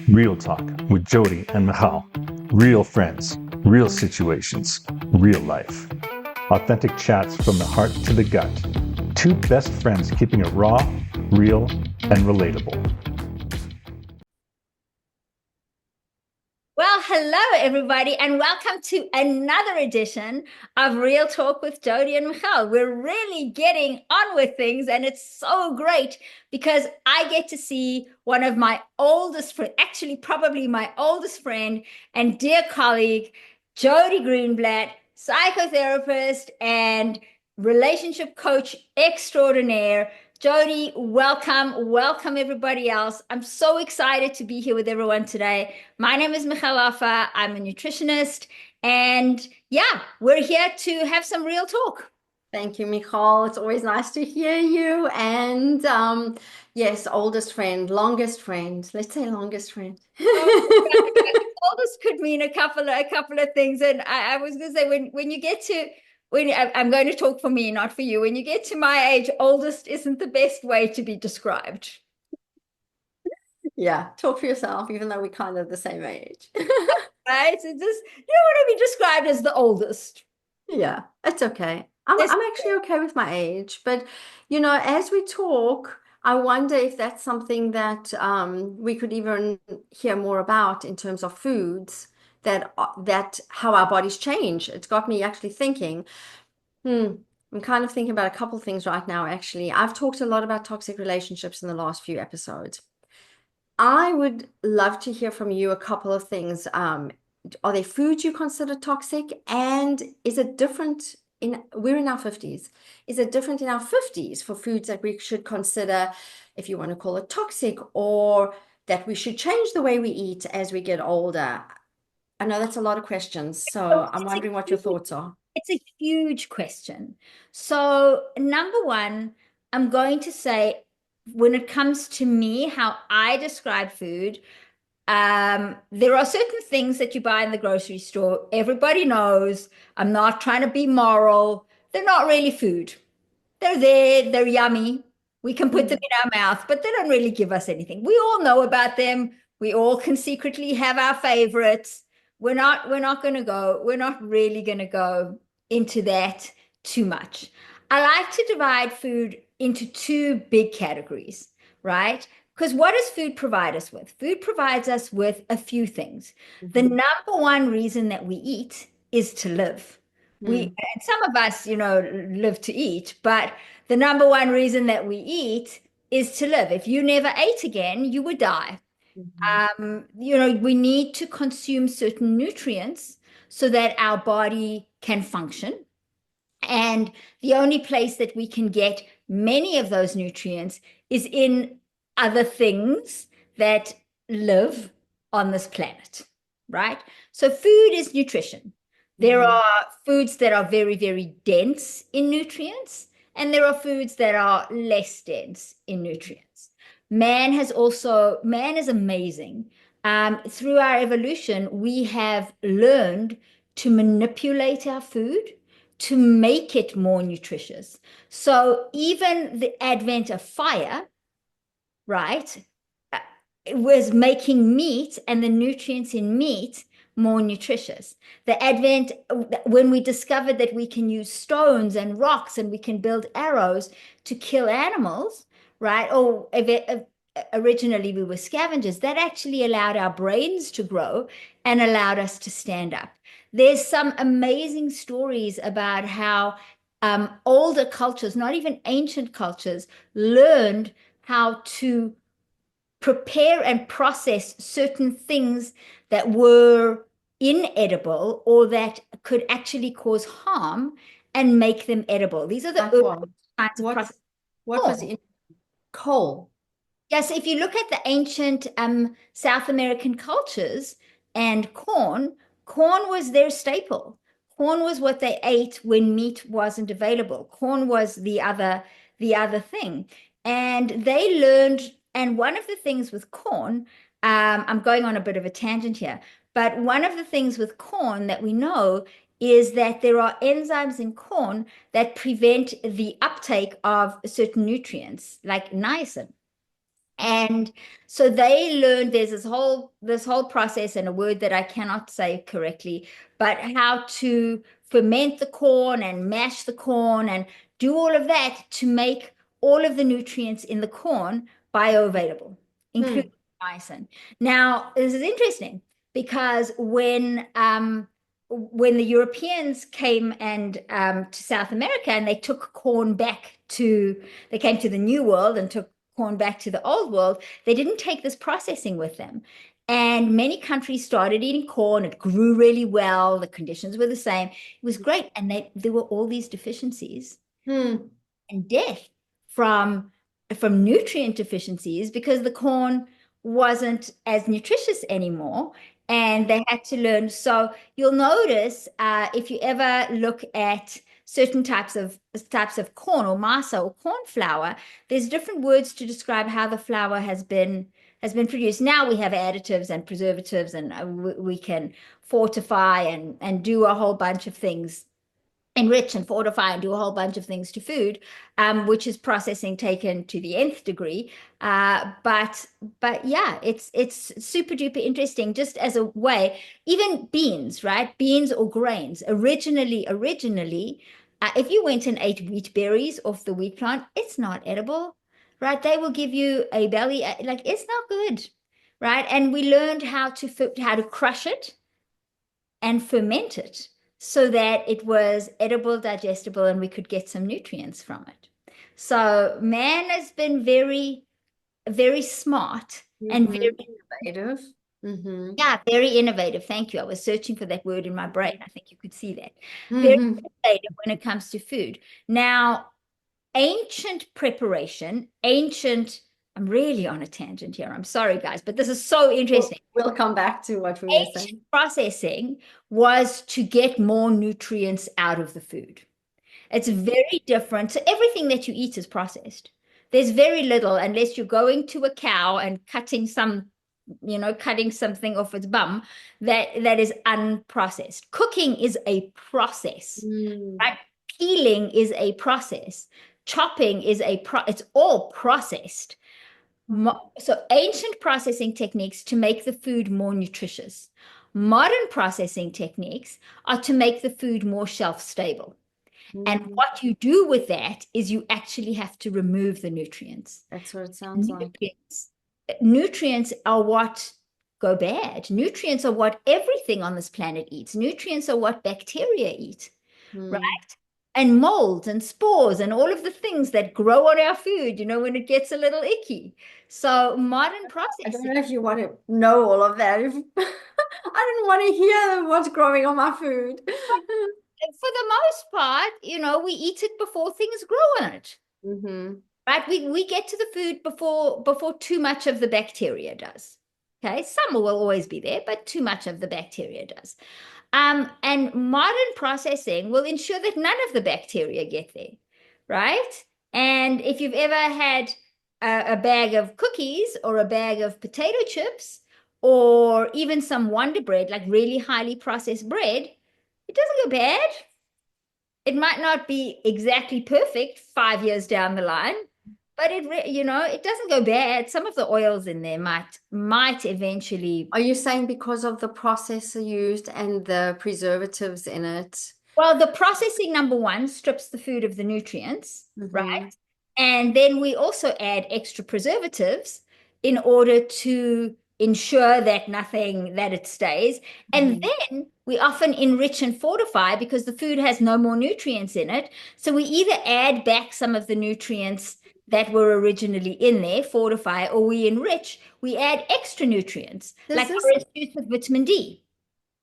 Real Talk with Jodi and Michal. Real friends, real situations, real life. Authentic chats from the heart to the gut. Two best friends keeping it raw, real, and relatable. Well, hello, everybody, and welcome to another edition of Real Talk with Jodi and Michal. We're really getting on with things, and it's so great because I get to see one of my oldest friends, actually, probably my oldest friend and dear colleague, Jodi Greenblatt, psychotherapist and relationship coach extraordinaire. Jodi, welcome. Welcome, everybody else. I'm so excited to be here with everyone today. My name is Michal. I'm a nutritionist. And yeah, we're here to have some real talk. Thank you, Michal. It's always nice to hear you. And yes, oldest friend, longest friend. Let's say longest friend. Oldest could mean a couple of things. And I was going to say, when you get to, I'm going to talk for me, not for you. When you get to my age, oldest isn't the best way to be described. Yeah, talk for yourself, even though we're kind of the same age. Right? So just, you don't want to be described as the oldest. Yeah, it's okay. I'm actually okay with my age, but as we talk, I wonder if that's something that we could even hear more about in terms of foods that how our bodies change. It's got me actually thinking. I'm kind of thinking about a couple things right now, actually. I've talked a lot about toxic relationships in the last few episodes. I would love to hear from you a couple of things. Are there foods you consider toxic? And is it different we're in our 50s. Is it different in our 50s for foods that we should consider, if you want to call it toxic, or that we should change the way we eat as we get older? I know that's a lot of questions, so I'm wondering what your thoughts are. It's a huge question. So, number one, I'm going to say when it comes to me, how I describe food, there are certain things that you buy in the grocery store. Everybody knows. I'm not trying to be moral. They're not really food. They're there, they're yummy. We can put them Mhm. in our mouth, but they don't really give us anything. We all know about them. We all can secretly have our favorites. We're not really gonna go into that too much. I like to divide food into two big categories, right? Because what does food provide us with? Food provides us with a few things. The Mhm. number one reason that we eat is to live. Mm. And some of us, live to eat, but the number one reason that we eat is to live. If you never ate again, you would die. Mhm. We need to consume certain nutrients so that our body can function. And the only place that we can get many of those nutrients is in other things that live on this planet, right? So food is nutrition. There Mhm. are foods that are very, very dense in nutrients, and there are foods that are less dense in nutrients. Man is amazing. Through our evolution, we have learned to manipulate our food to make it more nutritious. So even the advent of fire, right, uh, it was making meat and the nutrients in meat more nutritious. The advent, when we discovered that we can use stones and rocks and we can build arrows to kill animals, right? Or originally we were scavengers, that actually allowed our brains to grow and allowed us to stand up. There's some amazing stories about how older cultures, not even ancient cultures, learned how to prepare and process certain things that were inedible or that could actually cause harm and make them edible. These are the Like early what? kinds of What process. what was Corn. in coal? Yes, if you look at the ancient South American cultures and corn was their staple. Corn was what they ate when meat wasn't available. Corn was the other thing. And they learned, and one of the things with corn, I'm going on a bit of a tangent here, but one of the things with corn that we know is that there are enzymes in corn that prevent the uptake of certain nutrients like niacin. And so they learned there's this whole process and a word that I cannot say correctly, but how to ferment the corn and mash the corn and do all of that to make all of the nutrients in the corn bioavailable, including Hmm. niacin. Now, this is interesting because when the Europeans came and to South America and they came to the New World and took corn back to the old world, they didn't take this processing with them. And many countries started eating corn. It grew really well. The conditions were the same. It was great. And there were all these deficiencies Hmm. and death from nutrient deficiencies because the corn wasn't as nutritious anymore and they had to learn. So you'll notice if you ever look at certain types of corn or masa or corn flour, there's different words to describe how the flour has been produced. Now we have additives and preservatives and we can fortify and do a whole bunch of things, enrich and fortify and do a whole bunch of things to food, which is processing taken to the nth degree. But yeah, it's super duper interesting just as a way. Even beans, right? Beans or grains. Originally, if you went and ate wheat berries off the wheat plant, it's not edible, right? They will give you a belly, like it's not good, right? And we learned how to crush it and ferment it so that it was edible, digestible, and we could get some nutrients from it. So man has been very, very smart and Mm-hmm. very, Innovative. Mm-hmm. yeah, very innovative. Thank you. I was searching for that word in my brain. I think you could see that. Very Mm-hmm. innovative when it comes to food. Now, I'm really on a tangent here. I'm sorry, guys, but this is so interesting. We'll come back to what we were Ancient saying. processing was to get more nutrients out of the food. It's very different. So everything that you eat is processed. There's very little, unless you're going to a cow and cutting something off its bum, that is unprocessed. Cooking is a process, Mm. right? Peeling is a process. Chopping is it's all processed. So ancient processing techniques to make the food more nutritious. Modern processing techniques are to make the food more shelf stable. And Mm. what you do with that is you actually have to remove the nutrients. That's what it sounds like. Nutrients are what go bad. Nutrients are what everything on this planet eats. Nutrients are what bacteria eat, right? Mm. And molds and spores and all of the things that grow on our food, when it gets a little icky. So modern I don't processing, know if you want to know all of that. I don't want to hear what's growing on my food. for the most part, we eat it before things grow on it. Mm-hmm. Right? We get to the food before too much of the bacteria does. Okay, some will always be there, but too much of the bacteria does. And modern processing will ensure that none of the bacteria get there, right? And if you've ever had a bag of cookies or a bag of potato chips or even some Wonder Bread, like really highly processed bread, it doesn't go bad. It might not be exactly perfect 5 years down the line, but it doesn't go bad. Some of the oils in there might eventually. Are you saying because of the processor used and the preservatives in it? Well, the processing, number one, strips the food of the nutrients, Mm-hmm. right? And then we also add extra preservatives in order to ensure that it stays. And Mm-hmm. then we often enrich and fortify because the food has no more nutrients in it. So we either add back some of the nutrients that were originally in there, fortify, or we add extra nutrients, Does like this orange juice with vitamin D,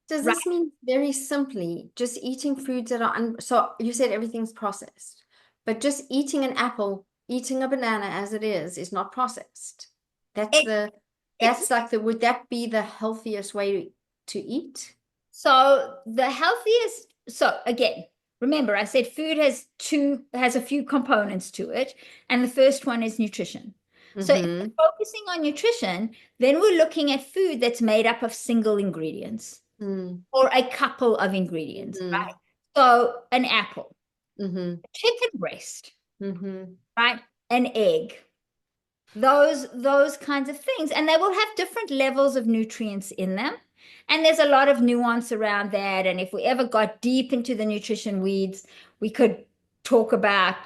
does right? this mean very simply just eating foods that are so you said everything's processed, but just eating an apple, eating a banana as it is not processed. That's It, the it's that's like the would that be the healthiest way to eat? So the healthiest, so again, remember I said food has a few components to it, and the first one is nutrition. So if Mm-hmm. we're focusing on nutrition, then we're looking at food that's made up of single ingredients or a couple of ingredients, Mm-hmm. right? So an apple, Mm-hmm. a chicken breast, Mm-hmm. right? An egg, those kinds of things, and they will have different levels of nutrients in them, and there's a lot of nuance around that. And if we ever got deep into the nutrition weeds, we could talk about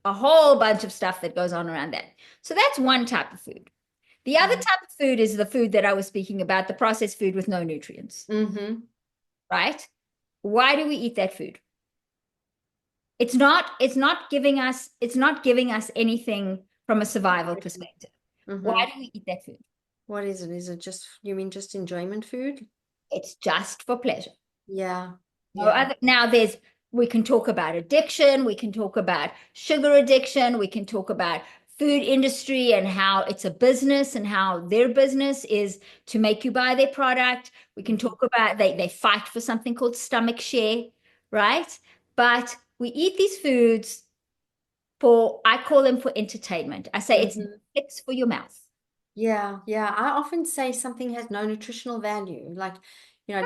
a whole bunch of stuff that goes on around that. So that's one type of food. The other Mm. type of food is the food that I was speaking about, the processed food with no nutrients, Mm-hmm. right? Why do we eat that food? It's not giving us anything from a survival perspective. Why Mm-hmm. do we eat that food? What is it? Is it just, you mean just enjoyment food? It's just for pleasure. Yeah. No Yeah. other, now we can talk about addiction, we can talk about sugar addiction, we can talk about food industry and how it's a business and how their business is to make you buy their product. We can talk about they fight for something called stomach share, right? But we eat these foods for, I call them for entertainment. I say it's Mm-hmm. fix for your mouth. Yeah, yeah. I often say something has no nutritional value. Like,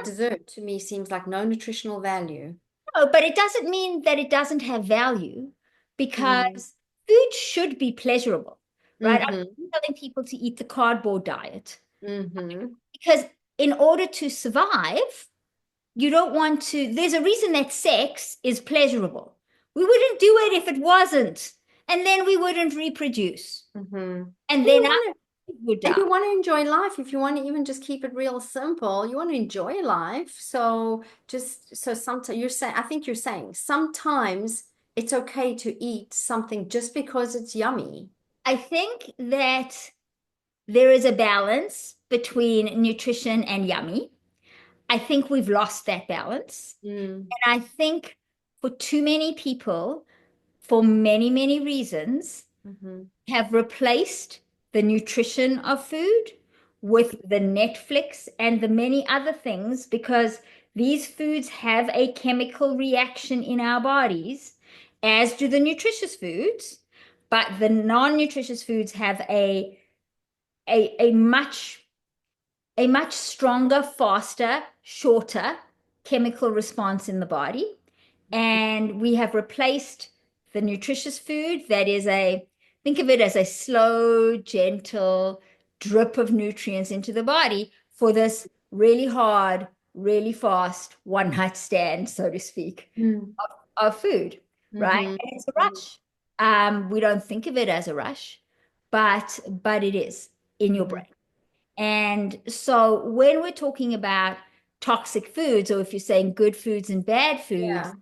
dessert to me seems like no nutritional value. No, but it doesn't mean that it doesn't have value Mm. because food should be pleasurable, right? I'm Mm-hmm. not telling people to eat the cardboard diet Mm-hmm. because in order to survive, you don't want to, there's a reason that sex is pleasurable. We wouldn't do it if it wasn't, and then we wouldn't reproduce, Mm-hmm. and And you then our want to food would and die. you want to enjoy life. If you want to even just keep it real simple, you want to enjoy life. So sometimes I think you're saying sometimes it's okay to eat something just because it's yummy. I think that there is a balance between nutrition and yummy. I think we've lost that balance. Mm. And I think for too many people, for many, many reasons, Mm-hmm. have replaced the nutrition of food with the Netflix and the many other things because these foods have a chemical reaction in our bodies, as do the nutritious foods. But the non-nutritious foods have a, a much a much stronger, faster, shorter chemical response in the body. And we have replaced the nutritious food that is think of it as a slow, gentle drip of nutrients into the body for this really hard, really fast one night stand, so to speak, Mm. of food, right? Mm-hmm. And it's a rush. We don't think of it as a rush, but it is in your Mm-hmm. brain. And so when we're talking about toxic foods, or if you're saying good foods and bad foods, Yeah.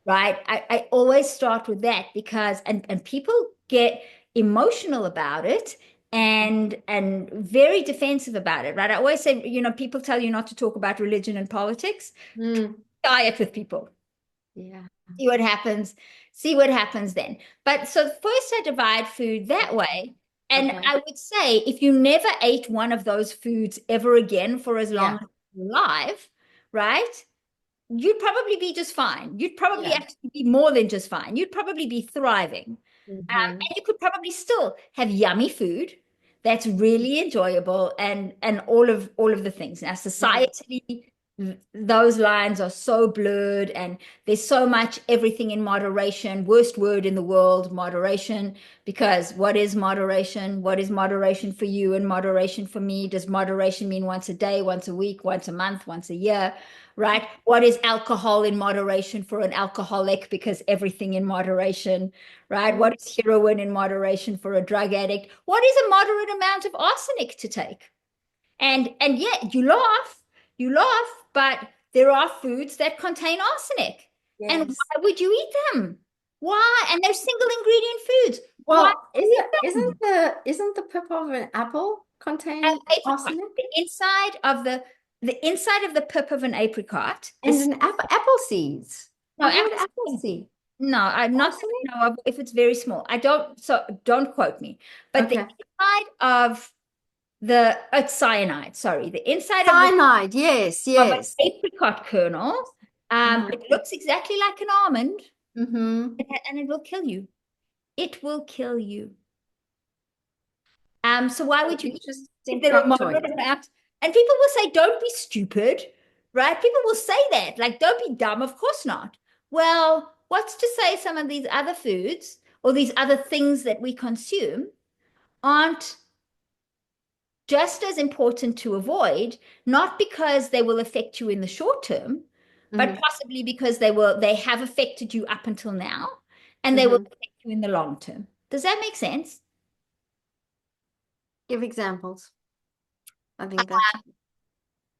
right? I always start with that because and people get emotional about it and very defensive about it, right? I always say, people tell you not to talk about religion and politics. Mm. Diet with people. Yeah. See what happens. See what happens then. But so first I divide food that way. And Okay. I would say if you never ate one of those foods ever again for as long Yeah. as you're alive, right? You'd probably be just fine. You'd probably Yeah. actually be more than just fine. You'd probably be thriving. Mm-hmm. And you could probably still have yummy food that's really enjoyable and all of the things. Now, Mm-hmm. societally, those lines are so blurred, and there's so much everything in moderation. Worst word in the world, moderation. Because what is moderation? What is moderation for you and moderation for me? Does moderation mean once a day, once a week, once a month, once a year? Right? What is alcohol in moderation for an alcoholic? Because everything in moderation, right? What is heroin in moderation for a drug addict? What is a moderate amount of arsenic to take? And yet you laugh, but there are foods that contain arsenic. And Yes. why would you eat them? Why? And they're single ingredient foods. Why Well, is eat it them? isn't the pip of an apple An contain apricot. arsenic? The inside of the pip of an apricot And is an apple seeds. no I've heard apple apple seed. seed. No, I'm not that Arsenic? I know of if it's very small. I don't, so don't quote me. But the Okay. inside of the it's cyanide, sorry, the inside Cyanide. Yes, of an yes. apricot kernel, Uh-huh. it looks exactly like an almond, Mm-hmm. and it will kill you. It will kill you. So why would you eat if Interesting there are factoid. moderate amounts? And people will say, "Don't be stupid," right? People will say that, like, "Don't be dumb." Of course not. Well, what's to say some of these other foods or these other things that we consume aren't just as important to avoid, not because they will affect you in the short term, but possibly because they have affected you up until now, and they will affect you in the long term. Does that make sense? Give examples. I think that's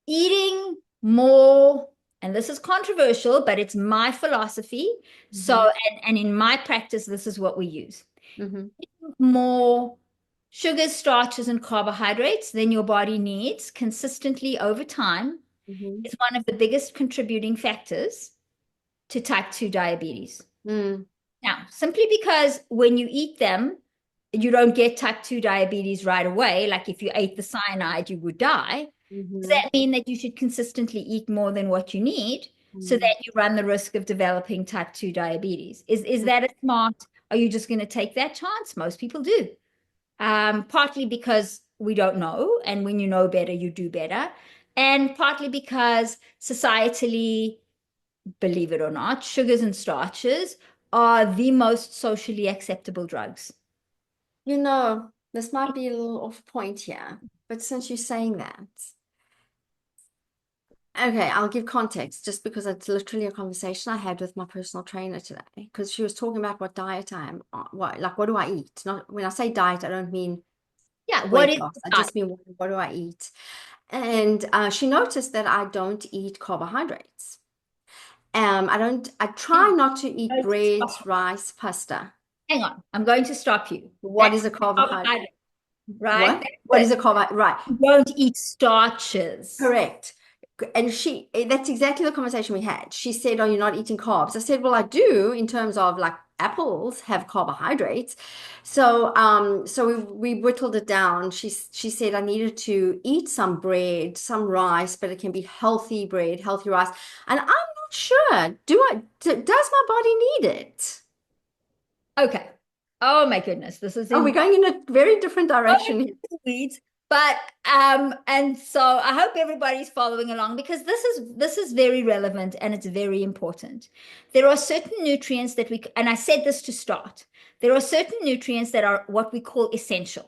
Eating more, and this is controversial, but it's my philosophy. So, and in my practice, this is what we use. More sugars, starches, and carbohydrates than your body needs consistently over time is one of the biggest contributing factors to type 2 diabetes. Now, simply because when you eat them, you don't get type 2 diabetes right away, like if you ate the cyanide, you would die. Does that mean that you should consistently eat more than what you need so that you run the risk of developing type 2 diabetes? Is that a smart? Are you just going to take that chance? Most people do. Partly because we don't know, and when you know better, you do better. And partly because societally, believe it or not, sugars and starches are the most socially acceptable drugs. You know, this might be a little off point here, but since you're saying that, okay, I'll give context just because it's literally a conversation I had with my personal trainer today because she was talking about what diet I am on, what do I eat? Not when I say diet, I don't mean Yeah, what weight is loss. the I diet? just mean what do I eat? And she noticed that I don't eat carbohydrates. I try not to eat bread, rice, pasta. Hang on, I'm going to stop you. What That's is a carbohydrate? carbohydrate, right? What? That's What is good. a carbohydrate? Right. You don't eat starches. Correct. And that's exactly the conversation we had. She said, "Are you not eating carbs?" I said, "Well, I do in terms of like apples have carbohydrates." So we whittled it down. She said I needed to eat some bread, some rice, but it can be healthy bread, healthy rice. And I'm not sure. Does my body need it? Okay. Oh my goodness, this is Oh, we're in going in a very different direction here. weeds. But and so I hope everybody's following along because this is very relevant and it's very important. There are certain nutrients that and I said this to start. There are certain nutrients that are what we call essential.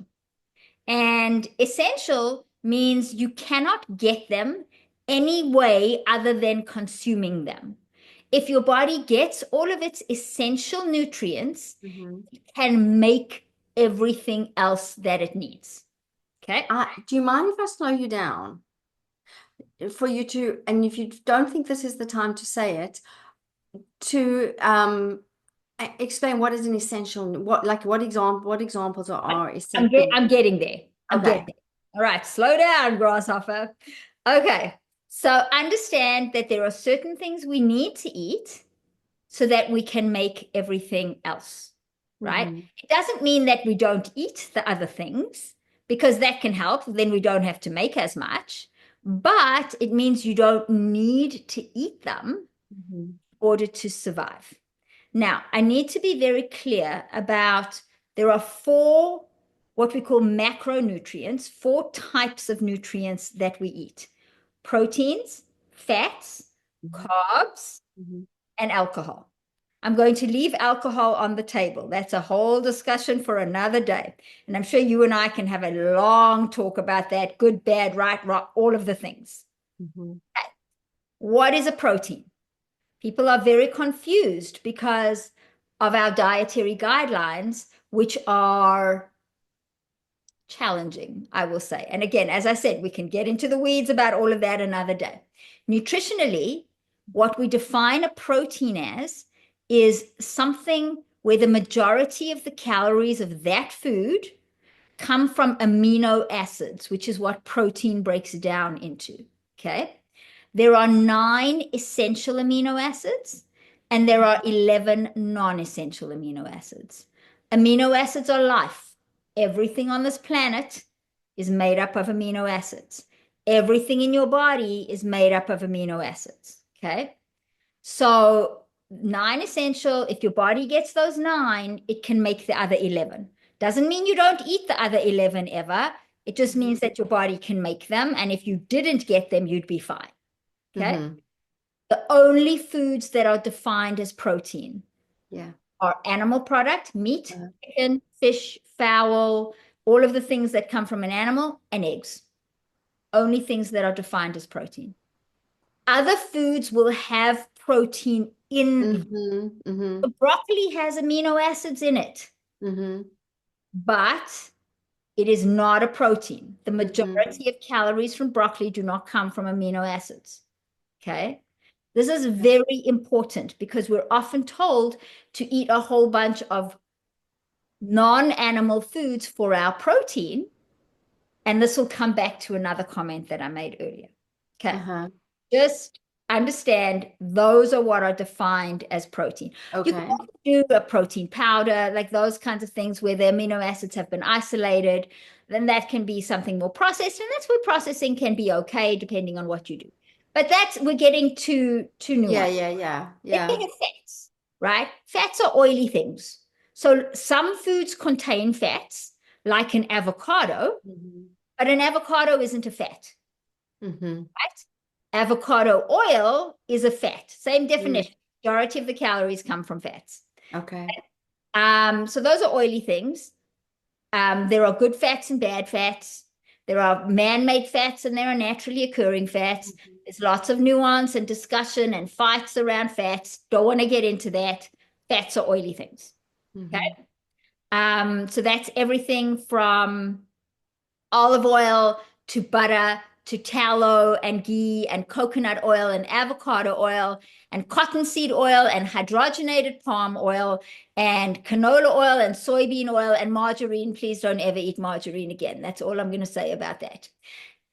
And essential means you cannot get them any way other than consuming them. If your body gets all of its essential nutrients, it can make everything else that it needs. Okay. Do you mind if I slow you down for you to, and if you don't think this is the time to say it, to explain what is an essential, what examples are essential? I'm getting there. I'm Okay. getting there. All right, slow down, grasshopper. Okay. So understand that there are certain things we need to eat so that we can make everything else, right? It doesn't mean that we don't eat the other things because that can help. Then we don't have to make as much. But it means you don't need to eat them in order to survive. Now, I need to be very clear about there are four, what we call macronutrients, four types of nutrients that we eat: proteins, fats, carbs, and alcohol. I'm going to leave alcohol on the table. That's a whole discussion for another day. And I'm sure you and I can have a long talk about that, good, bad, right, wrong, all of the things. Okay. What is a protein? People are very confused because of our dietary guidelines, which are challenging, I will say. And again, as I said, we can get into the weeds about all of that another day. Nutritionally, what we define a protein as is something where the majority of the calories of that food come from amino acids, which is what protein breaks down into. Okay. There are 9 essential amino acids and there are 11 non-essential amino acids. Amino acids are life. Everything on this planet is made up of amino acids. Everything in your body is made up of amino acids. Okay. So 9 essential, if your body gets those 9, it can make the other 11. Doesn't mean you don't eat the other 11 ever. It just means that your body can make them. And if you didn't get them, you'd be fine. Okay. The only foods that are defined as protein are animal product, meat, chicken, fish, fowl, all of the things that come from an animal, and eggs. Only things that are defined as protein. Other foods will have protein in. Mm-hmm. The broccoli has amino acids in it, Mm-hmm. but it is not a protein. The Mm-hmm. majority of calories from broccoli do not come from amino acids. Okay. This is very important because we're often told to eat a whole bunch of non-animal foods for our protein. And this will come back to another comment that I made earlier. Okay. Uh-huh. Just understand those are what are defined as protein. You can Okay. also do a protein powder, like those kinds of things where the amino acids have been isolated. Then that can be something more processed, and that's where processing can be okay depending on what you do. But we're getting too Yeah, nuanced. yeah, yeah, Then yeah. we have fats, right? Fats are oily things. So some foods contain fats, like an avocado, Mm-hmm. but an avocado isn't a fat, Mm-hmm. right? Avocado oil is a fat. Same Mm. definition. Majority of the calories come from fats. Okay. So those are oily things. There are good fats and bad fats. There are man-made fats and there are naturally occurring fats. Mm-hmm. There's lots of nuance and discussion and fights around fats. Don't want to get into that. Fats are oily things. Mm-hmm. Okay. So that's everything from olive oil to butter to tallow and ghee and coconut oil and avocado oil and cottonseed oil and hydrogenated palm oil and canola oil and soybean oil and margarine. Please don't ever eat margarine again. That's all I'm going to say about that.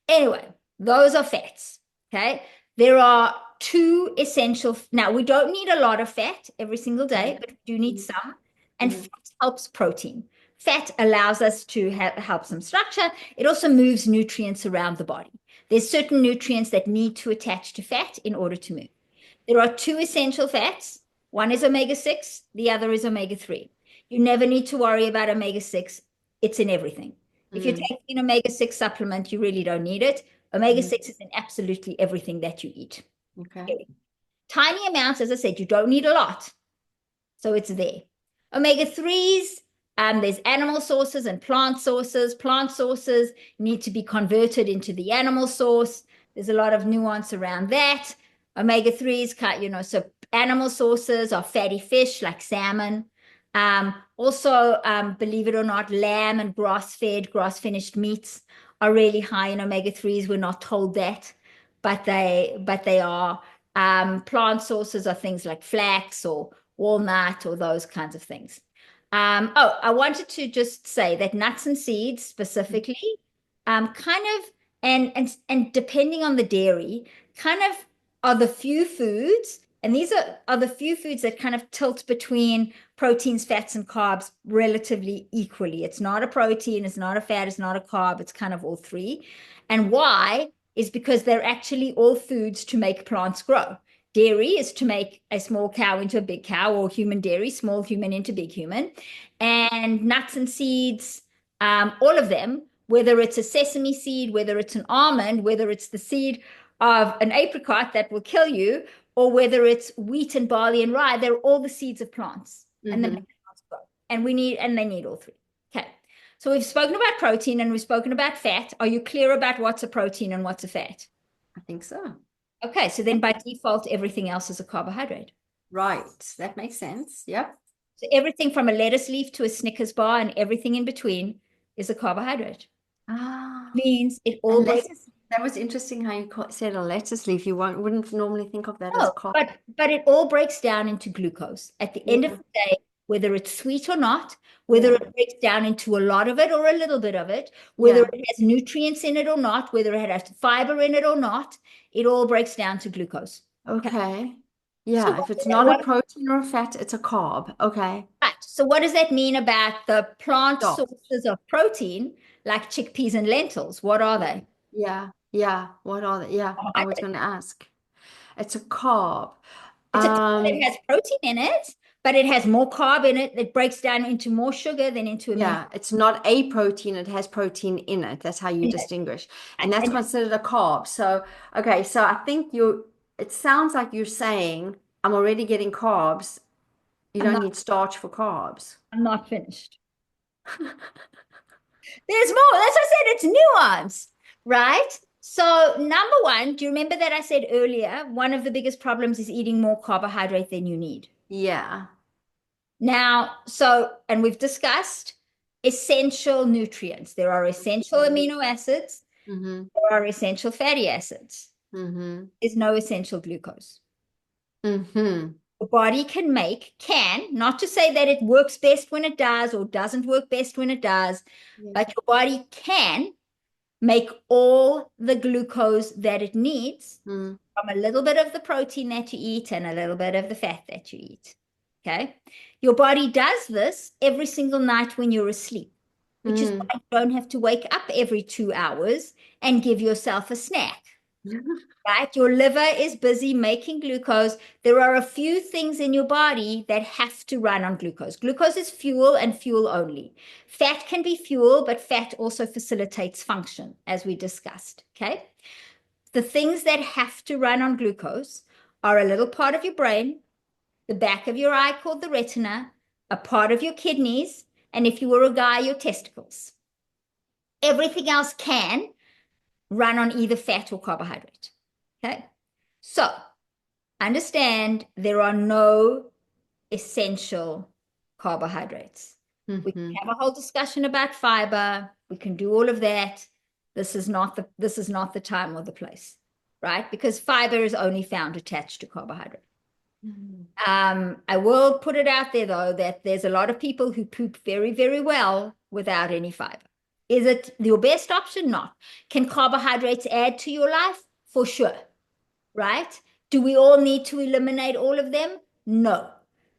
Anyway, those are fats. Okay. There are two essential. Now, we don't need a lot of fat every single day, but we do need some. And Mm-hmm. fat helps protein. Fat allows us to help some structure. It also moves nutrients around the body. There's certain nutrients that need to attach to fat in order to move. There are two essential fats. One is omega-6, the other is omega-3. You never need to worry about omega-6. It's in everything. If you're Mm-hmm. taking an omega-6 supplement, you really don't need it. Omega-6 is in absolutely everything that you eat. Okay. Tiny amounts, as I said, you don't need a lot. So it's there. Omega-3s, there's animal sources and plant sources. Plant sources need to be converted into the animal source. There's a lot of nuance around that. Omega-3s, so animal sources are fatty fish like salmon. Also, believe it or not, lamb and grass-fed, grass-finished meats are really high in omega-3s. We're not told that, but they are. Plant sources are things like flax or walnut or those kinds of things. I wanted to just say that nuts and seeds specifically, kind of, and depending on the dairy, kind of are the few foods, and these are the few foods that kind of tilt between proteins, fats, and carbs relatively equally. It's not a protein, it's not a fat, it's not a carb, it's kind of all three. And why is because they're actually all foods to make plants grow. Dairy is to make a small cow into a big cow, or human dairy, small human into big human. And nuts and seeds, all of them, whether it's a sesame seed, whether it's an almond, whether it's the seed of an apricot that will kill you, or whether it's wheat and barley and rye, they're all the seeds of plants. And the plants grow. And they need all three. Okay. So we've spoken about protein and we've spoken about fat. Are you clear about what's a protein and what's a fat? I think so. Okay, so then by default, everything else is a carbohydrate. Right. That makes sense. Yep. So everything from a lettuce leaf to a Snickers bar and everything in between is a carbohydrate. Ah, Means it a all breaks. lettuce. That was interesting how you said a lettuce leaf. You wouldn't normally think of that as a No, carb. but it all breaks down into glucose. At the end of Yeah. the day, whether it's sweet or not, whether Yeah. it breaks down into a lot of it or a little bit of it, whether Yeah. it has nutrients in it or not, whether it has fiber in it or not, it all breaks down to glucose. Okay. Okay. So Yeah. If it's not a protein or a fat, it's a carb. Okay. right. So what does that mean about the plant Stop. sources of protein, like chickpeas and lentils? What are Yeah. they? Yeah. Yeah. What are they? Yeah. I was going to ask. It's a carb. It's a carb that has protein in it, but it has more carb in it that breaks down into more sugar than into amino. Yeah, it's not a protein, it has protein in it. That's how you distinguish. And that's And considered a carb. So, okay, so I think it sounds like you're saying, I'm already getting carbs. You I'm don't not need starch for carbs. I'm not finished. There's more. That's what I said. It's nuanced, right? So, number one, do you remember that I said earlier, one of the biggest problems is eating more carbohydrate than you need? Yeah. Now, and we've discussed essential nutrients. There are essential amino acids, Mm-hmm. there are essential fatty acids. Mm-hmm. There's no essential glucose. Mm-hmm. The body not to say that it works best when it does or doesn't work best when it does, Yeah. but your body can make all the glucose that it needs Mm. from a little bit of the protein that you eat and a little bit of the fat that you eat. Okay. Your body does this every single night when you're asleep, which is Mm. why you don't have to wake up every 2 hours and give yourself a snack. Right? Your liver is busy making glucose. There are a few things in your body that have to run on glucose. Glucose is fuel and fuel only. Fat can be fuel, but fat also facilitates function, as we discussed. Okay. The things that have to run on glucose are a little part of your brain, the back of your eye called the retina, a part of your kidneys, and if you were a guy, your testicles. Everything else can run on either fat or carbohydrate. Okay. So understand there are no essential carbohydrates. We can Mm-hmm. have a whole discussion about fiber. We can do all of that. This is not the time or the place, right? Because fiber is only found attached to carbohydrate. I will put it out there though that there's a lot of people who poop very, very well without any fiber. Is it your best option? Not. Can carbohydrates add to your life? For sure, right? Do we all need to eliminate all of them? No.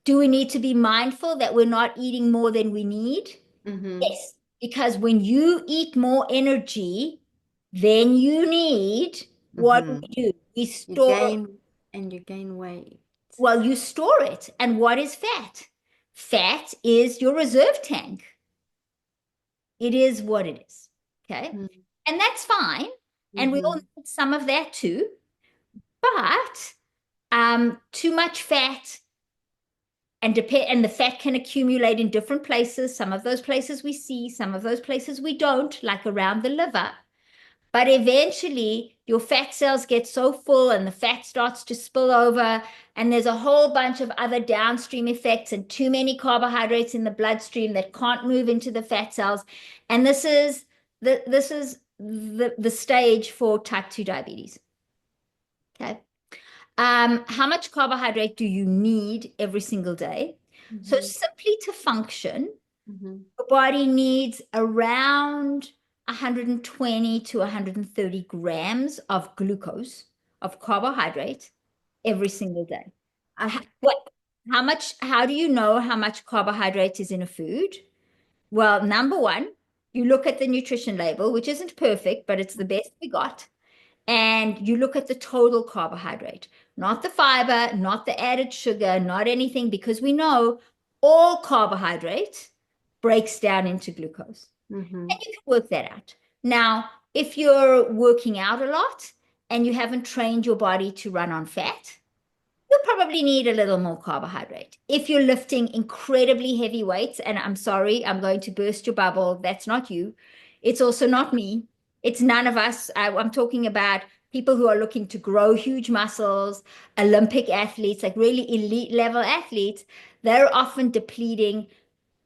Do we need to be mindful that we're not eating more than we need? Mm-hmm. Yes, because when you eat more energy than you need, what Mm-hmm. do? We You store, gain weight. well, you store it. And what is fat? Fat is your reserve tank. It is what it is. Okay. And that's fine. And we all Mm-hmm. need some of that too. But too much fat and the fat can accumulate in different places. Some of those places we see, some of those places we don't, like around the liver. But eventually, your fat cells get so full and the fat starts to spill over, and there's a whole bunch of other downstream effects and too many carbohydrates in the bloodstream that can't move into the fat cells. And this is the stage for type 2 diabetes. Okay. How much carbohydrate do you need every single day? So Mm-hmm. simply to function, Mm-hmm. your body needs around 120 to 130 grams of glucose, of carbohydrate, every single day. I, How do you know how much carbohydrate is in a food? Well, number one, you look at the nutrition label, which isn't perfect, but it's the best we got. And you look at the total carbohydrate, not the fiber, not the added sugar, not anything, because we know all carbohydrate breaks down into glucose. mm-hmm. And you can work that out. Now, if you're working out a lot and you haven't trained your body to run on fat, you'll probably need a little more carbohydrate. If you're lifting incredibly heavy weights, and I'm sorry, I'm going to burst your bubble, that's not you. It's also not me. It's none of us. I'm talking about people who are looking to grow huge muscles, Olympic athletes, like really elite level athletes. They're often depleting.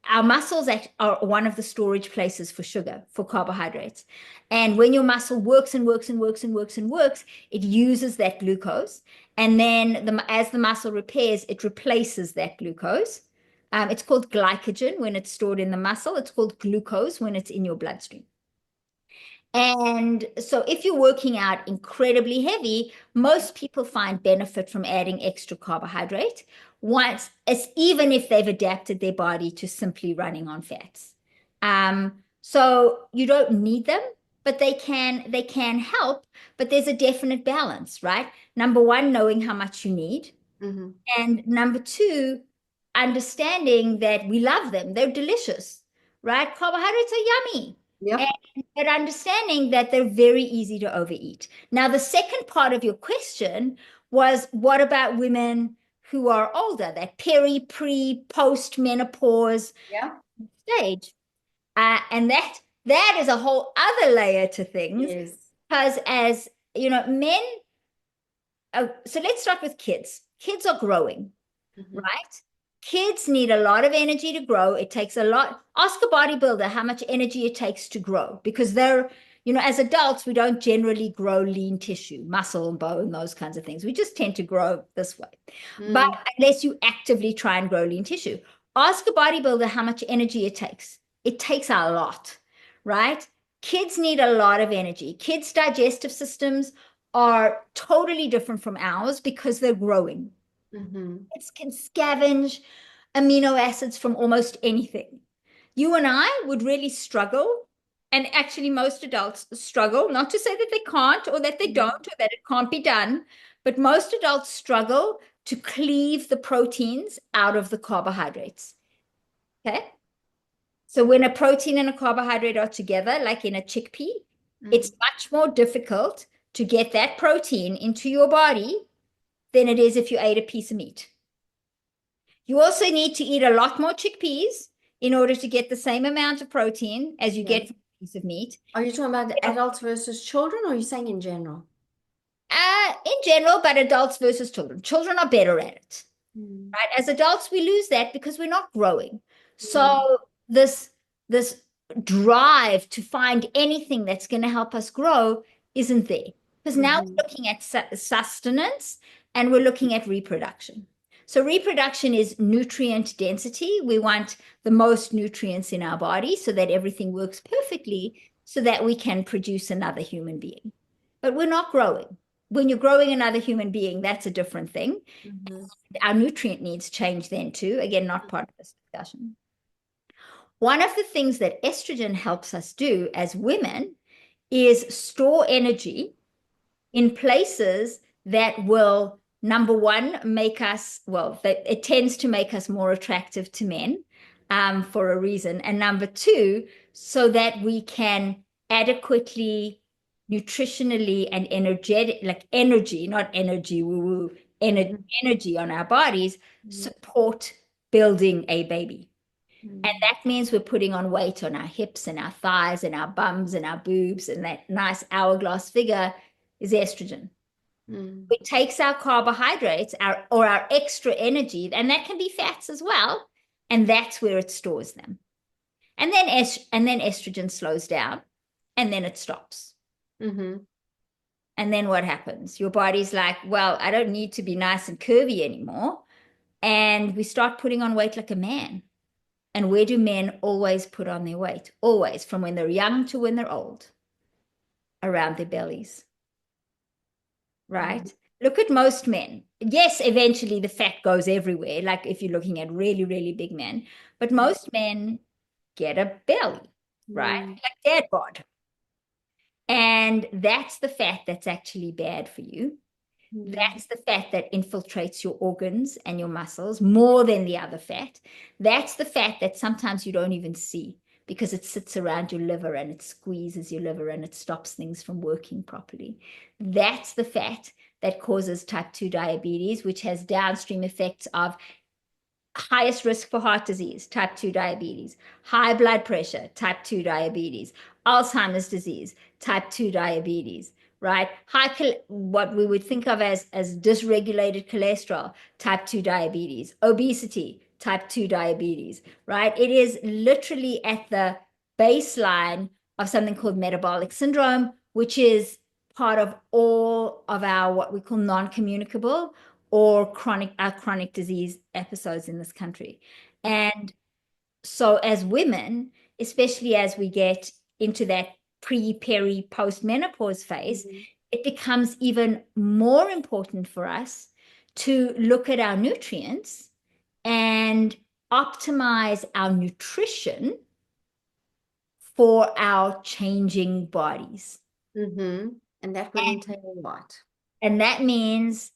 Our muscles are one of the storage places for sugar, for carbohydrates. And when your muscle works and works and works and works and works, it uses that glucose. And then as the muscle repairs, it replaces that glucose. It's called glycogen when it's stored in the muscle. It's called glucose when it's in your bloodstream. And so if you're working out incredibly heavy, most people find benefit from adding extra carbohydrate even if they've adapted their body to simply running on fats. So you don't need them, but they can help, but there's a definite balance, right? Number one, knowing how much you need. Mm-hmm. And number two, understanding that we love them. They're delicious, right? Carbohydrates are yummy. Yep. But understanding that they're very easy to overeat. Now, the second part of your question was, what about women who are older, that pre, post menopause Yeah. stage? And that is a whole other layer to things. Yes. Because as you know, men, so let's start with kids. Kids are growing, right? Kids need a lot of energy to grow. It takes a lot. Ask a bodybuilder how much energy it takes to grow, because as adults, we don't generally grow lean tissue, muscle and bone, those kinds of things. We just tend to grow this way. But unless you actively try and grow lean tissue, ask a bodybuilder how much energy it takes. It takes a lot, right? Kids need a lot of energy. Kids' digestive systems are totally different from ours because they're growing. It can scavenge amino acids from almost anything. You and I would really struggle, and actually most adults struggle, not to say that they can't or that they don't or that it can't be done, but most adults struggle to cleave the proteins out of the carbohydrates. Okay? So when a protein and a carbohydrate are together, like in a chickpea, it's much more difficult to get that protein into your body than it is if you ate a piece of meat. You also need to eat a lot more chickpeas in order to get the same amount of protein as you get from a piece of meat. Are you talking about adults versus children, or are you saying in general? In general, but adults versus children. Children are better at it, right? As adults, we lose that because we're not growing. So this drive to find anything that's going to help us grow isn't there, because now we're looking at sustenance and we're looking at reproduction. So reproduction is nutrient density. We want the most nutrients in our body so that everything works perfectly so that we can produce another human being. But we're not growing. When you're growing another human being, that's a different thing. Our nutrient needs change then too. Again, not part of this discussion. One of the things that estrogen helps us do as women is store energy in places that will, number one, make us, it tends to make us more attractive to men for a reason. And number two, so that we can adequately, nutritionally and energetic, like energy, not energy, woo-woo, energy on our bodies, support building a baby. And that means we're putting on weight on our hips and our thighs and our bums and our boobs, and that nice hourglass figure is estrogen. It takes our carbohydrates, our extra energy, and that can be fats as well, and that's where it stores them. And then estrogen slows down, and then it stops. And then what happens? Your body's like, well, I don't need to be nice and curvy anymore. And we start putting on weight like a man. And where do men always put on their weight? Always, from when they're young to when they're old. Around their bellies. Right? Look at most men. Yes, eventually the fat goes everywhere, like if you're looking at really, really big men. But most men get a belly, right? Like dad bod. And that's the fat that's actually bad for you. That's the fat that infiltrates your organs and your muscles more than the other fat. That's the fat that sometimes you don't even see because it sits around your liver and it squeezes your liver and it stops things from working properly. That's the fat that causes type 2 diabetes, which has downstream effects of highest risk for heart disease, type 2 diabetes, high blood pressure, type 2 diabetes, Alzheimer's disease, type 2 diabetes, right? What we would think of as dysregulated cholesterol, type 2 diabetes, obesity, type 2 diabetes, right? It is literally at the baseline of something called metabolic syndrome, which is part of all of our what we call non-communicable or chronic disease episodes in this country. And so as women, especially as we get into that peri, post-menopause phase, it becomes even more important for us to look at our nutrients and optimize our nutrition for our changing bodies. And that would entail what? And that means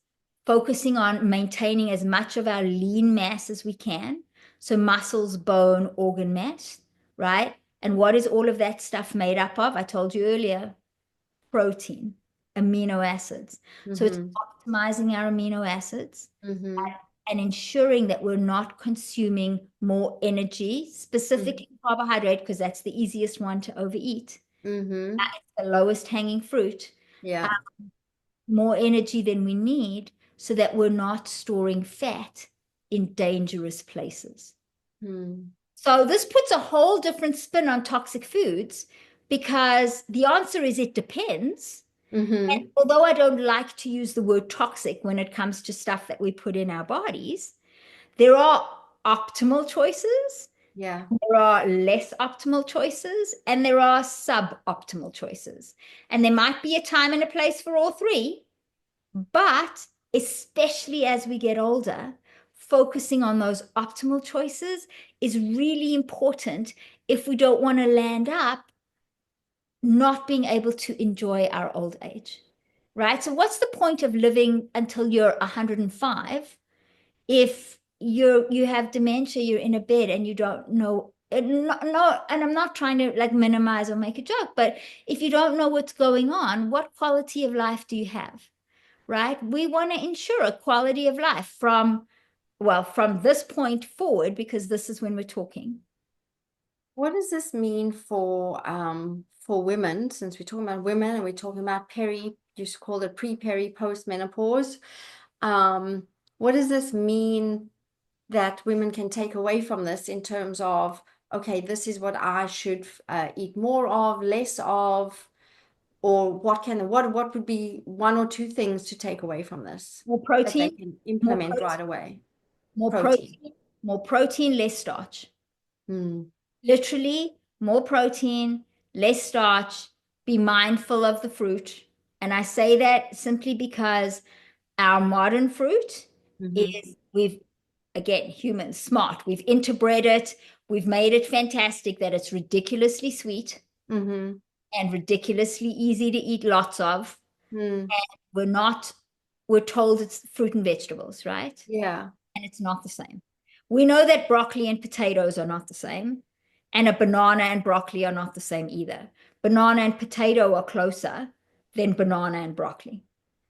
focusing on maintaining as much of our lean mass as we can. So muscles, bone, organ mass, right? And what is all of that stuff made up of? I told you earlier, protein, amino acids. So it's optimizing our amino acids, and ensuring that we're not consuming more energy, specifically carbohydrate, because that's the easiest one to overeat. Mm-hmm. It's the lowest hanging fruit. Yeah. More energy than we need so that we're not storing fat in dangerous places. Mm. So this puts a whole different spin on toxic foods because the answer is it depends. And Mm-hmm. although I don't like to use the word toxic when it comes to stuff that we put in our bodies, there are optimal choices, Yeah. there are less optimal choices, and there are suboptimal choices. And there might be a time and a place for all three, but especially as we get older, focusing on those optimal choices is really important if we don't want to land up not being able to enjoy our old age, right? So what's the point of living until you're 105 if you have dementia, you're in a bed and you don't know no, and I'm not trying to like minimize or make a joke, but if you don't know what's going on, what quality of life do you have? Right? We want to ensure a quality of life from this point forward, because this is when we're talking. What does this mean for women? Since we're talking about women and we're talking about you used to call it pre-peri, post-menopause. Um, what does this mean that women can take away from this in terms of, okay, this is what I should eat more of, less of, or what would be one or two things to take away from this More that they protein, can more implement protein, right away? more Protein. protein, more protein, less starch. Mm. Literally, more protein, less starch. Be mindful of the fruit. And I say that simply because our modern fruit Mm-hmm. is, again, humans, smart. We've interbred it. We've made it fantastic that it's ridiculously sweet Mm-hmm. and ridiculously easy to eat lots of. Mm. We're not, we're told it's fruit and vegetables, right? Yeah. And it's not the same. We know that broccoli and potatoes are not the same, and a banana and broccoli are not the same either. Banana and potato are closer than banana and broccoli.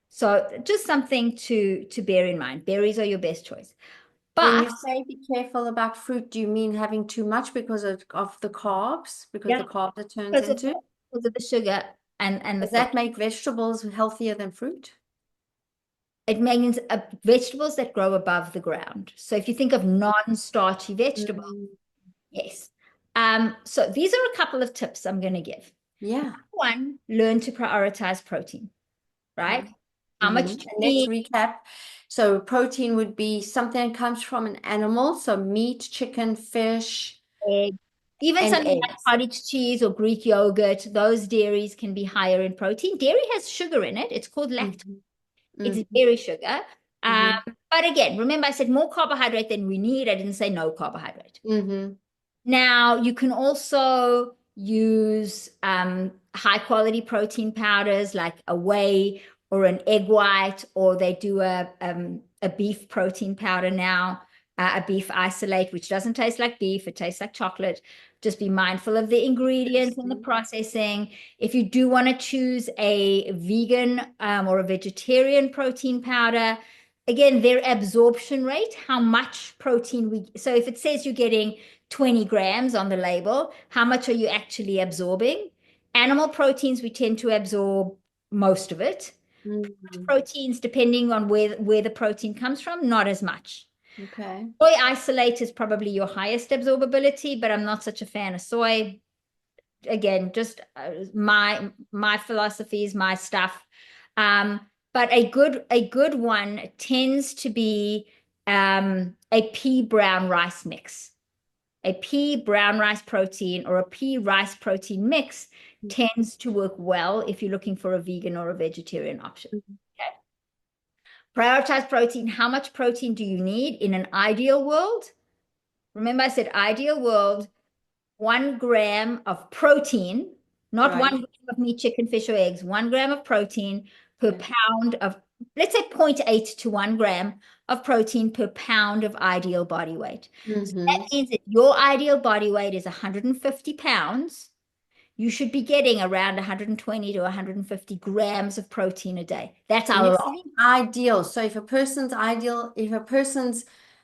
So just something to bear in mind. Berries are your best choice. When But you say be careful about fruit, do you mean having too much because of the carbs, because the yeah, carbs it turns because of, into? because of the sugar and the Does fat. that make vegetables healthier than fruit? It means vegetables that grow above the ground. So if you think of non-starchy vegetables, Mm. yes. So these are a couple of tips I'm going to give. Yeah. One, learn to prioritize protein, right? Okay. How much Mm-hmm. do And you let's need? recap. So protein would be something that comes from an animal, so meat, chicken, fish, Egg. Even and something like eggs. cottage cheese or Greek yogurt, those dairies can be higher in protein. Dairy has sugar in it. It's called lactose. Mm-hmm. It's Mm-hmm. dairy sugar. Um, Mm-hmm. but again, remember I said more carbohydrate than we need. I didn't say no carbohydrate. Mm-hmm. Now, you can also use high quality protein powders like a whey or an egg white, or they do a beef protein powder now, a beef isolate, which doesn't taste like beef, it tastes like chocolate. Just be mindful of the ingredients and the Interesting. processing. If you do want to choose a vegan or a vegetarian protein powder, again, their absorption rate, how much protein so if it says you're getting 20 grams on the label, how much are you actually absorbing? Animal proteins, we tend to absorb most of it. Mm-hmm. Proteins, depending on where the protein comes from, not as much. Okay. Soy isolate is probably your highest absorbability, but I'm not such a fan of soy. Again, just my philosophies, my stuff. Um, but a good one tends to be a pea brown rice mix. A pea brown rice protein or a pea rice protein mix tends to work well if you're looking for a vegan or a vegetarian option. Mhm. Okay. Prioritize protein. How much protein do you need in an ideal world? Remember, I said ideal world, 1 gram of protein, not Right. 1 gram of meat, chicken, fish, or eggs, 1 gram of protein per Yeah. pound of, let's say 0.8 to 1 gram of protein per pound of ideal body weight. So that Mm-hmm. means that your ideal body weight is 150 pounds. you should be getting around 120 to 150 grams of protein a day. That's And a you're lot. saying ideal. So if a person's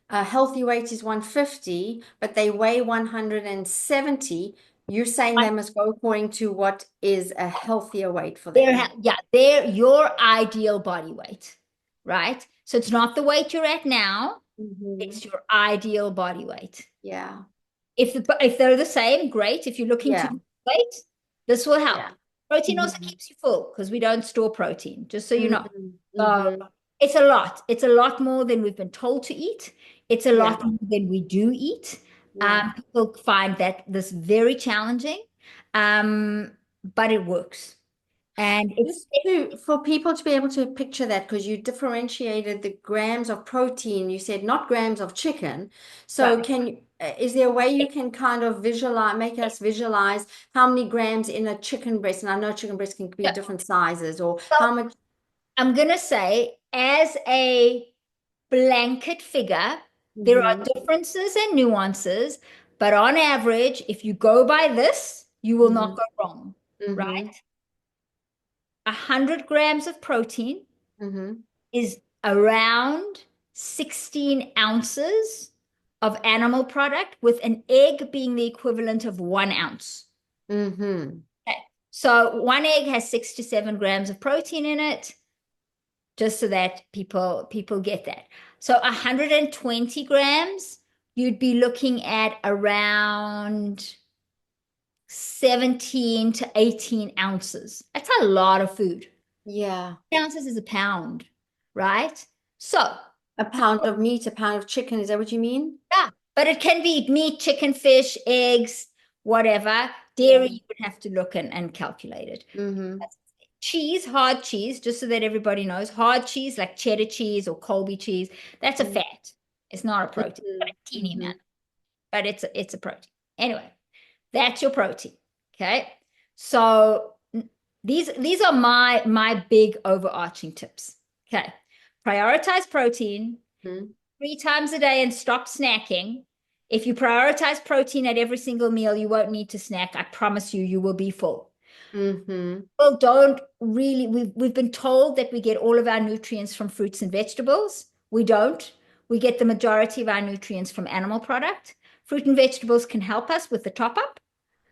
healthy weight is 150, but they weigh 170, you're saying they must go according to what is a healthier weight for them. Yeah, they're your ideal body weight, right? So it's not the weight you're at now, Hmm. it's your ideal body weight. Yeah. If they're the same, great. If you're looking to Yeah. lose weight, this will help. Yeah. Protein also Hmm. keeps you full because we don't store protein, just so you know. Hmm. So Hmm. it's a lot. It's a lot more than we've been told to eat. It's a Yeah. lot more than we do eat. Yeah. People find that this very challenging, but it works. And Just for people to be able to picture that, because you differentiated the grams of protein, you said not grams of chicken. So right. can is there a way you can kind of visualize, make us visualize how many grams in a chicken breast? And I know chicken breast can be Yeah. different sizes, or So how much. I'm gonna say, as a blanket figure, there are Hmm. differences and nuances, but on average, if you go by this, you will not Hmm. go wrong, right? Hmm. 100 grams of protein Hmm. is around 16 ounces of animal product, with an egg being the equivalent of 1 ounce. Hmm. Okay. So one egg has 6 to 7 grams of protein in it, just so that people get that. So 120 grams, you'd be looking at around 17 to 18 ounces. That's a lot of food. Yeah. Ounces is a pound, right? So, A pound of meat, a pound of chicken. Is that what you mean? yeah, but it can be meat, chicken, fish, eggs, whatever. Yeah. Dairy, you would have to look and calculate it. Hmm. Cheese, hard cheese, just so that everybody knows, hard cheese like cheddar cheese or Colby cheese, that's a fat. It's not a protein, but a teeny Hmm. amount, but it's a protein. Anyway, that's your protein. Okay. So these are my big overarching tips. Okay. Prioritize protein Hmm. 3 times a day and stop snacking. If you prioritize protein at every single meal, you won't need to snack. I promise you, you will be full. Hmm. Well, don't really, we've been told that we get all of our nutrients from fruits and vegetables. We don't. We get the majority of our nutrients from animal product. Fruit and vegetables can help us with the top up,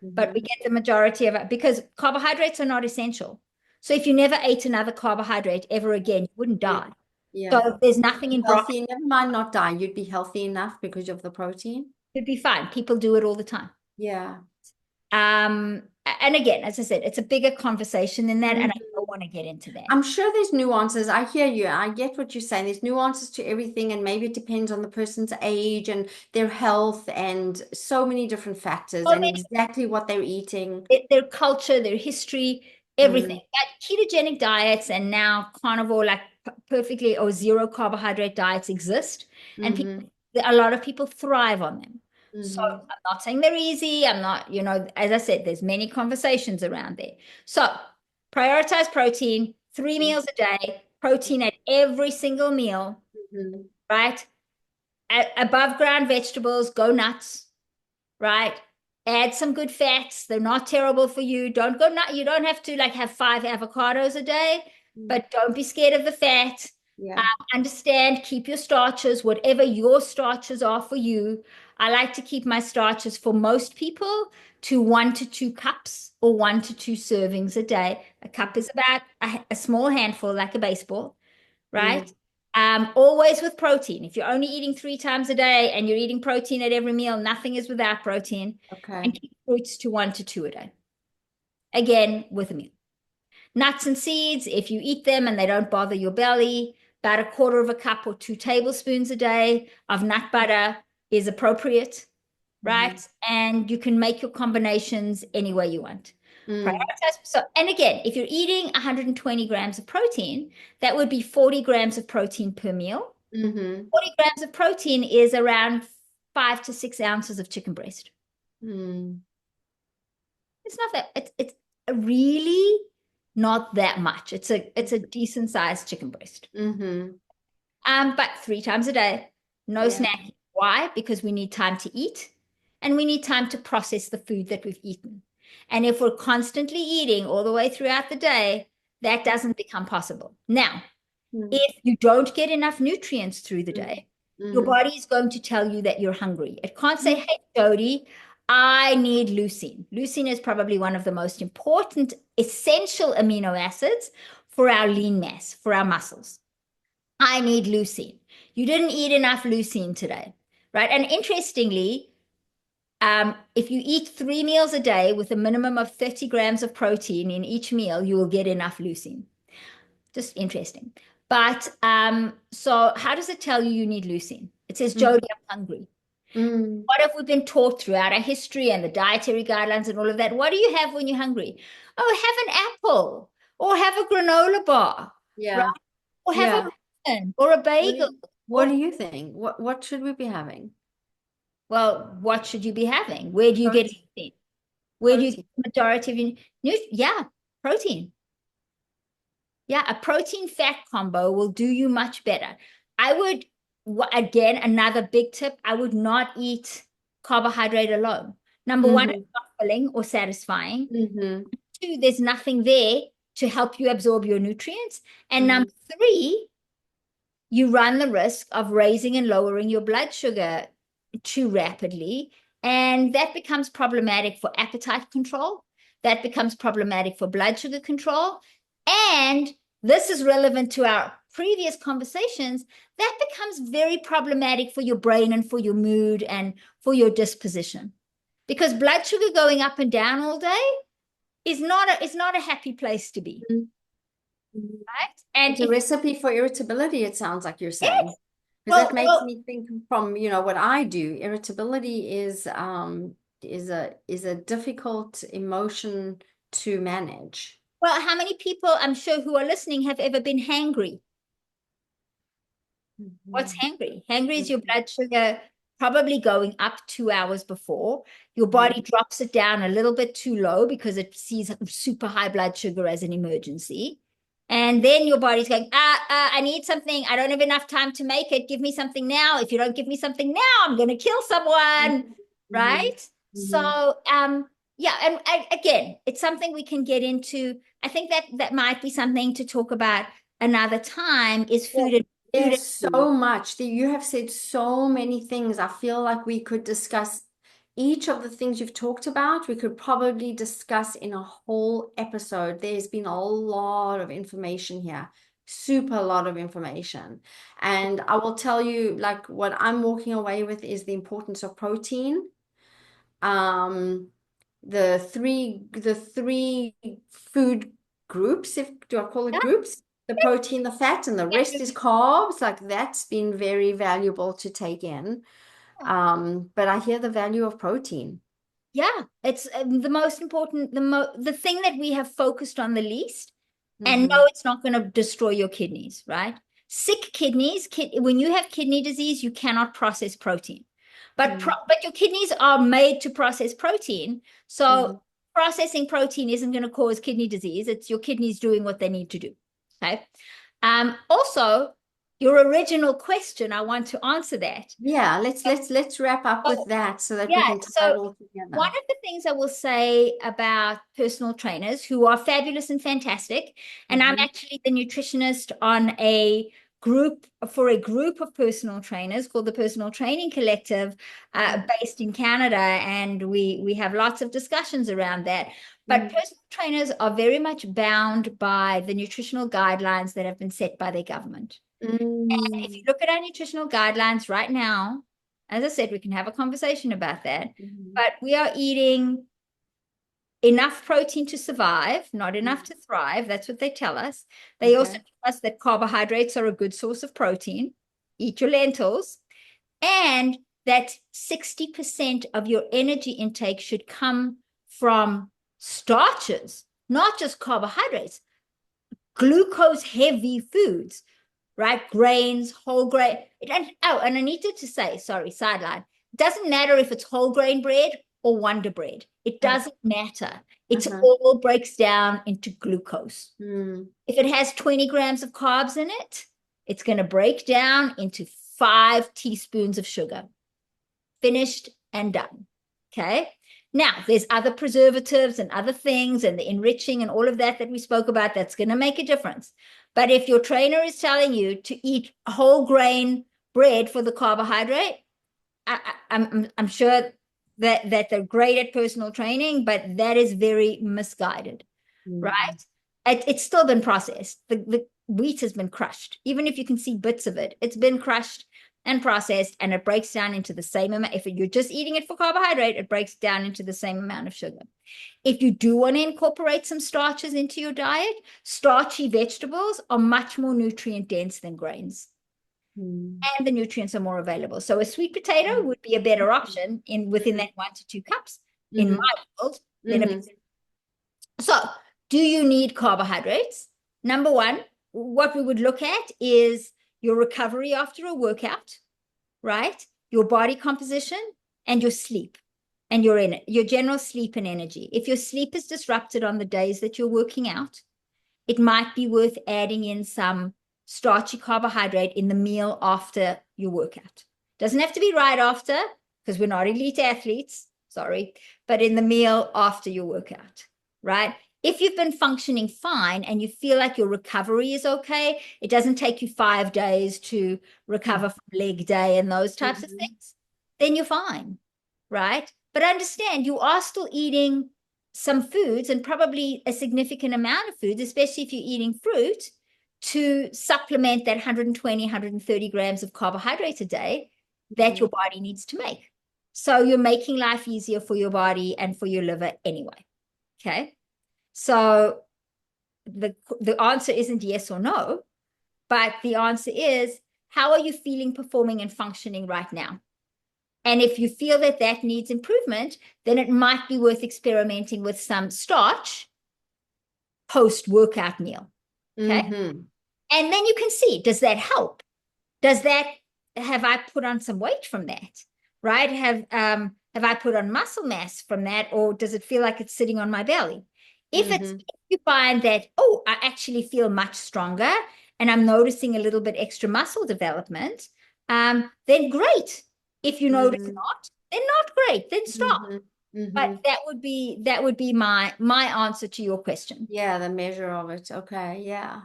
but we Hmm. get the majority of it because carbohydrates are not essential. So if you never ate another carbohydrate ever again, you wouldn't Yeah. die. Yeah. So if there's nothing in broccoli, Healthy, never mind not die. You'd be healthy enough because of the protein. you'd be fine. People do it all the time. Yeah. And again, as I said, it's a bigger conversation than that, and I Mhm. don't want to get into that. I'm sure there's nuances. I hear you. I get what you're saying. There's nuances to everything, and maybe it depends on the person's age and their health and so many different factors So and many exactly what they're eating. their culture, their history, everything. Mm, But ketogenic diets and now carnivore, like perfectly or zero carbohydrate diets exist, and mm-hmm, a lot of people thrive on them. So mm-hmm, I'm not saying they're easy. I'm not, as I said, there's many conversations around there. So prioritize protein, 3 meals a day, protein at every single meal, mm-hmm, right? Above ground vegetables, go nuts, right? Add some good fats. They're not terrible for you. Don't go nut. You don't have to like have 5 avocados a day, mm. but don't be scared of the fat. Um, Yeah. Understand, keep your starches, whatever your starches are for you. I like to keep my starches for most people to 1 to 2 cups or 1 to 2 servings a day. A cup is about a small handful, like a baseball, right? Mm, Always with protein. If you're only eating 3 times a day and you're eating protein at every meal, nothing is without protein. And okay. keep fruits to 1 to 2 a day. Again, with a meal. Nuts and seeds, if you eat them and they don't bother your belly, about 1/4 cup or 2 tablespoons a day of nut butter is appropriate, Mm-hmm. right? And you can make your combinations any way you want. Mm, Prioritize. So, and again, if you're eating 120 grams of protein, that would be 40 grams of protein per meal. mm-hmm, 40 grams of protein is around 5 to 6 ounces of chicken breast. mm, It's not that, it's really not that much. It's a decent sized chicken breast. mm-hmm. But 3 times a day, no Yeah. snacking. Why? Because we need time to eat and we need time to process the food that we've eaten. And if we're constantly eating all the way throughout the day, that doesn't become possible. Now, if you don't get enough nutrients through the day, your body is going to tell you that you're hungry. It can't say, hey, Jodi, I need leucine. Leucine is probably one of the most important essential amino acids for our lean mass, for our muscles. I need leucine. You didn't eat enough leucine today, right? And interestingly, if you eat 3 meals a day with a minimum of 30 grams of protein in each meal, you will get enough leucine. Just interesting. But so how does it tell you you need leucine? It says, Jodi, I'm hungry. What have we been taught throughout our history and the dietary guidelines and all of that? What do you have when you're hungry? Oh, have an apple or have a granola bar, right? Or have a muffin or a bagel. What do you think? What should we be having? Well, what should you be having? Where do you get leucine? Where do you get the majority of your yeah, protein. Yeah, a protein fat combo will do you much better. I would, again, another big tip, I would not eat carbohydrate alone. Number one, it's not filling or satisfying. Two, there's nothing there to help you absorb your nutrients. And number three, you run the risk of raising and lowering your blood sugar too rapidly. And that becomes problematic for appetite control. That becomes problematic for blood sugar control. And this is relevant to our previous conversations. That becomes very problematic for your brain and for your mood and for your disposition. Because blood sugar going up and down all day is not a happy place to be. Right? And it's a recipe for irritability, it sounds like you're saying. Because that makes me think from, what I do. Irritability is a difficult emotion to manage. Well, how many people, I'm sure, who are listening have ever been hangry? What's hangry? Hangry is your blood sugar probably going up 2 hours before. Your body drops it down a little bit too low because it sees super high blood sugar as an emergency. And then your body's going, I need something. I don't have enough time to make it. Give me something now. If you don't give me something now, I'm going to kill someone. Right? So, yeah. And again, it's something we can get into. I think that might be something to talk about another time is food and there's so much that you have said so many things. I feel like we could discuss each of the things you've talked about. We could probably discuss in a whole episode. There's been a lot of information here, super lot of information. And I will tell you, like, what I'm walking away with is the importance of protein. The three food groups, do I call it groups? The protein, the fat, and the rest is carbs. Like, that's been very valuable to take in. But I hear the value of protein. Yeah, it's the most important, the thing that we have focused on the least. And no, it's not going to destroy your kidneys, right? Sick kidneys, when you have kidney disease, you cannot process protein. But your kidneys are made to process protein. So processing protein isn't going to cause kidney disease. It's your kidneys doing what they need to do. Okay. Also, your original question, I want to answer that. Yeah, let's wrap up with that so that we can tie it all together. One of the things I will say about personal trainers who are fabulous and fantastic, and I'm actually the nutritionist on a group of personal trainers called the Personal Training Collective, based in Canada, and we have lots of discussions around that. But personal trainers are very much bound by the nutritional guidelines that have been set by their government. And if you look at our nutritional guidelines right now, as I said, we can have a conversation about that, but we are eating enough protein to survive, not enough to thrive. That's what they tell us. They also tell us that carbohydrates are a good source of protein. Eat your lentils. And that 60% of your energy intake should come from starches, not just carbohydrates, glucose-heavy foods, right? Grains, whole grain. And I needed to say, sorry, sideline. It doesn't matter if it's whole grain bread or Wonder Bread. It doesn't matter. It all breaks down into glucose. If it has 20 grams of carbs in it, it's going to break down into 5 teaspoons of sugar. Finished and done. Okay. Now, there's other preservatives and other things and the enriching and all of that we spoke about that's going to make a difference. But if your trainer is telling you to eat whole grain bread for the carbohydrate, I'm sure that they're great at personal training, but that is very misguided, right? It's still been processed. The wheat has been crushed. Even if you can see bits of it, it's been crushed and processed, and it breaks down into the same amount. If you're just eating it for carbohydrate, it breaks down into the same amount of sugar. If you do want to incorporate some starches into your diet, starchy vegetables are much more nutrient dense than grains. And the nutrients are more available. So a sweet potato would be a better option within that 1 to 2 cups in my world than So do you need carbohydrates? Number one, what we would look at is your recovery after a workout, right? Your body composition and your sleep and your general sleep and energy. If your sleep is disrupted on the days that you're working out, it might be worth adding in some starchy carbohydrate in the meal after your workout. Doesn't have to be right after, because we're not elite athletes, sorry, but in the meal after your workout, right? If you've been functioning fine and you feel like your recovery is okay, it doesn't take you 5 days to recover from leg day and those types of things, then you're fine, right? But understand you are still eating some foods and probably a significant amount of foods, especially if you're eating fruit, to supplement that 120, 130 grams of carbohydrates a day that your body needs to make. So you're making life easier for your body and for your liver anyway. Okay. So the answer isn't yes or no, but the answer is, how are you feeling, performing, and functioning right now? And if you feel that needs improvement, then it might be worth experimenting with some starch post-workout meal. Okay. And then you can see, does that help? Have I put on some weight from that? Right? Have I put on muscle mass from that, or does it feel like it's sitting on my belly? If you find that, oh, I actually feel much stronger and I'm noticing a little bit extra muscle development, then great. If you notice not, then not great. Then stop. But that would be my answer to your question. Yeah, the measure of it. Okay, yeah.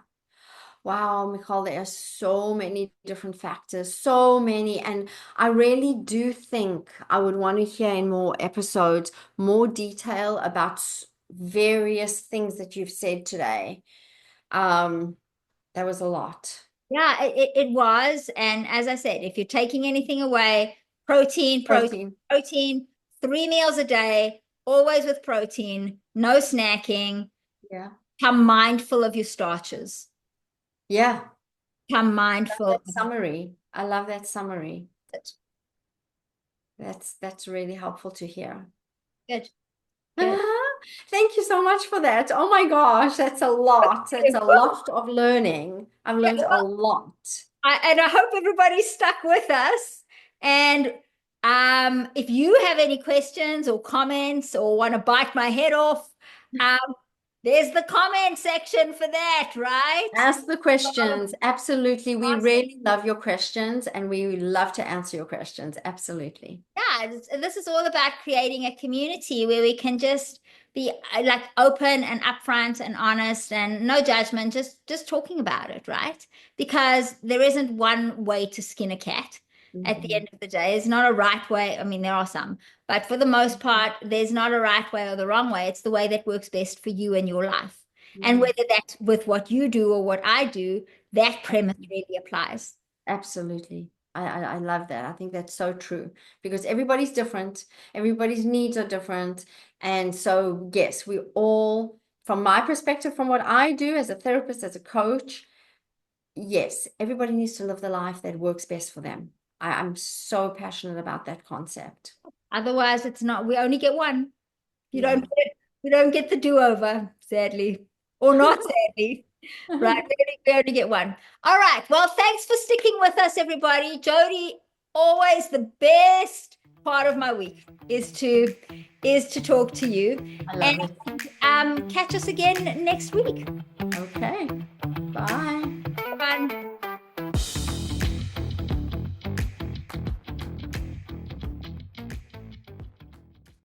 Wow, Michal, there are so many different factors, so many. And I really do think I would want to hear in more episodes more detail about various things that you've said today. That was a lot. Yeah, it was. And as I said, if you're taking anything away, protein, 3 meals a day, always with protein, no snacking. Yeah. Become mindful of your starches. Yeah. Become mindful. Summary. I love that summary. That's really helpful to hear. Good. Thank you so much for that. Oh my gosh, that's a lot. That's a lot of learning. I've learned a lot. And I hope everybody's stuck with us. And if you have any questions or comments or want to bite my head off, there's the comment section for that, right? Ask the questions. Absolutely. We really love your questions and we love to answer your questions. Absolutely. Yeah, this is all about creating a community where we can just be like open and upfront and honest and no judgment, just talking about it, right? Because there isn't one way to skin a cat. At the end of the day, there's not a right way. I mean, there are some, but for the most part, there's not a right way or the wrong way. It's the way that works best for you and your life. And whether that's with what you do or what I do, that premise really applies. Absolutely. I love that. I think that's so true because everybody's different. Everybody's needs are different. And so, yes, we all, from my perspective, from what I do as a therapist, as a coach, yes, everybody needs to live the life that works best for them. I'm so passionate about that concept. Otherwise, it's not, we only get one. We don't get the do-over, sadly, or not sadly. Right, we only get one. All right. Well, thanks for sticking with us, everybody. Jodi, always the best part of my week is to talk to you. I love it. And catch us again next week. Okay.